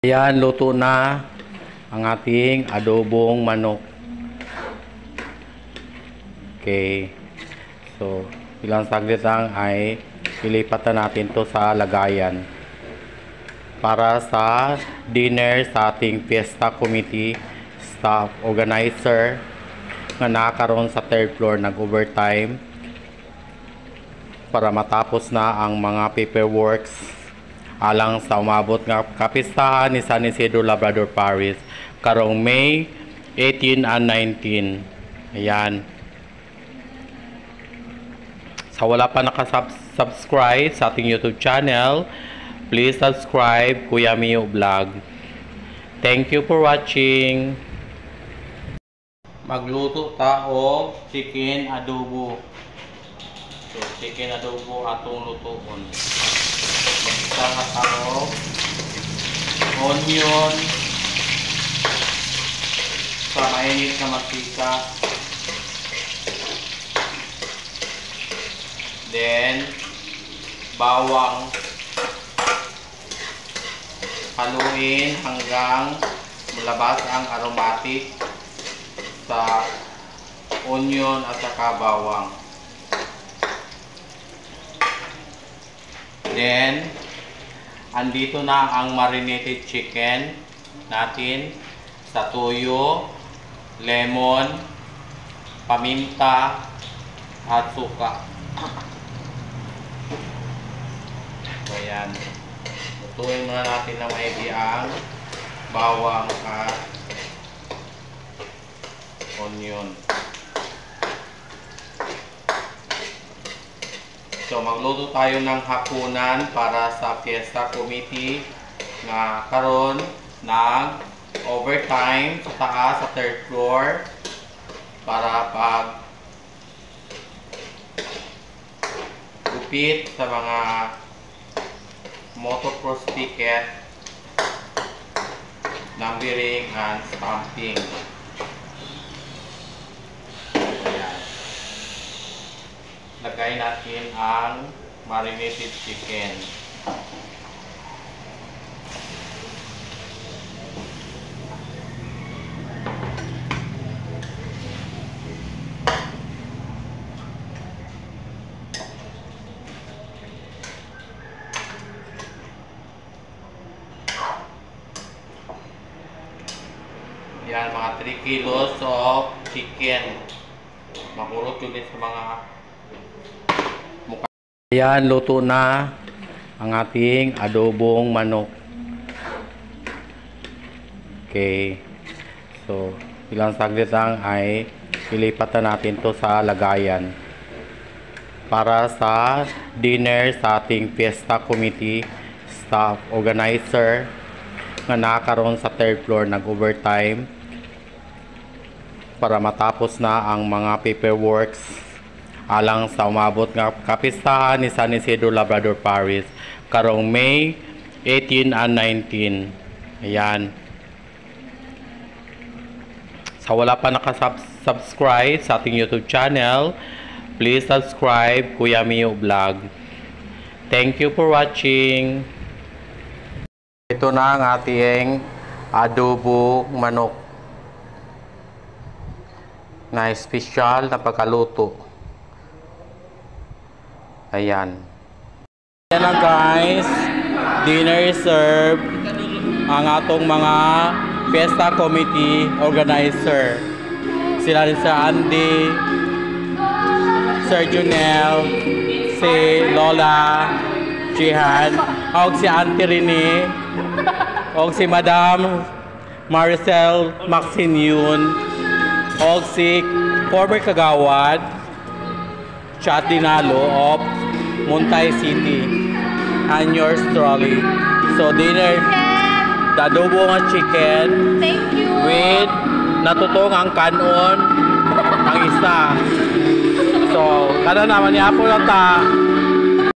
Ayan, luto na ang ating adobong manok. Okay. So, ilang saglit lang ay ilipat na natin to sa lagayan. Para sa dinner sa ating Fiesta Committee staff organizer na nakakaroon sa third floor, nag-overtime para matapos na ang mga paperworks alang sa umabot nga kapistahan ni San Isidro Labrador Parish karong May 18 and 19. Ayan. Sa wala pa nakasubscribe sa ating YouTube channel, please subscribe Kuya Mio Vlog. Thank you for watching. Magluto ta og chicken adobo. So, chicken adobo atong lutoon. Magisa nga tao, onion, sa mainit na mantika, then bawang, haluin hanggang malabas ang aromatic sa onion at saka bawang. Then, andito na ang marinated chicken natin sa toyo, lemon, paminta, at suka. So, ayan. Lutuin muna natin na maigi ang bawang at onion. So, magluto tayo ng hapunan para sa Fiesta Committee nga karon ng overtime sa taas sa third floor para pag gupit sa mga motocross ticket, numbering and stamping. Lagay natin ang marinated chicken. Yan, mga 3 kilos of chicken. Makurot yun sa mga mukha. Ayan, luto na ang ating adobong manok. Okay. So, ilang saglit lang ay ilipat na natin to sa lagayan. Para sa dinner sa ating Fiesta Committee staff organizer na nakakaroon sa third floor, nag-overtime para matapos na ang mga paperworks alang sa umabot nga kapistahan ni San Isidro Labrador Parish karong May 18 and 19. Ayan. Sa wala pa nakasubscribe sa ating YouTube channel, please subscribe Kuya Mio Vlog. Thank you for watching. Ito na ang ating adobo manok na espesyal na pagkaluto. Ayan. Ayan na guys, dinner serve ang atong mga Fiesta Committee organizer. Sila rin Sir Andy, Sir Junel, si Lola Jihan, o si Auntie Rene, o si Madam Maricel Maxinion, o si former kagawad Chat Dinalo of Montay City, and yours truly. So dinner, the adobo nga chicken. Thank you. With natutong ang kanon ang isa. So kada naman niya po lang ta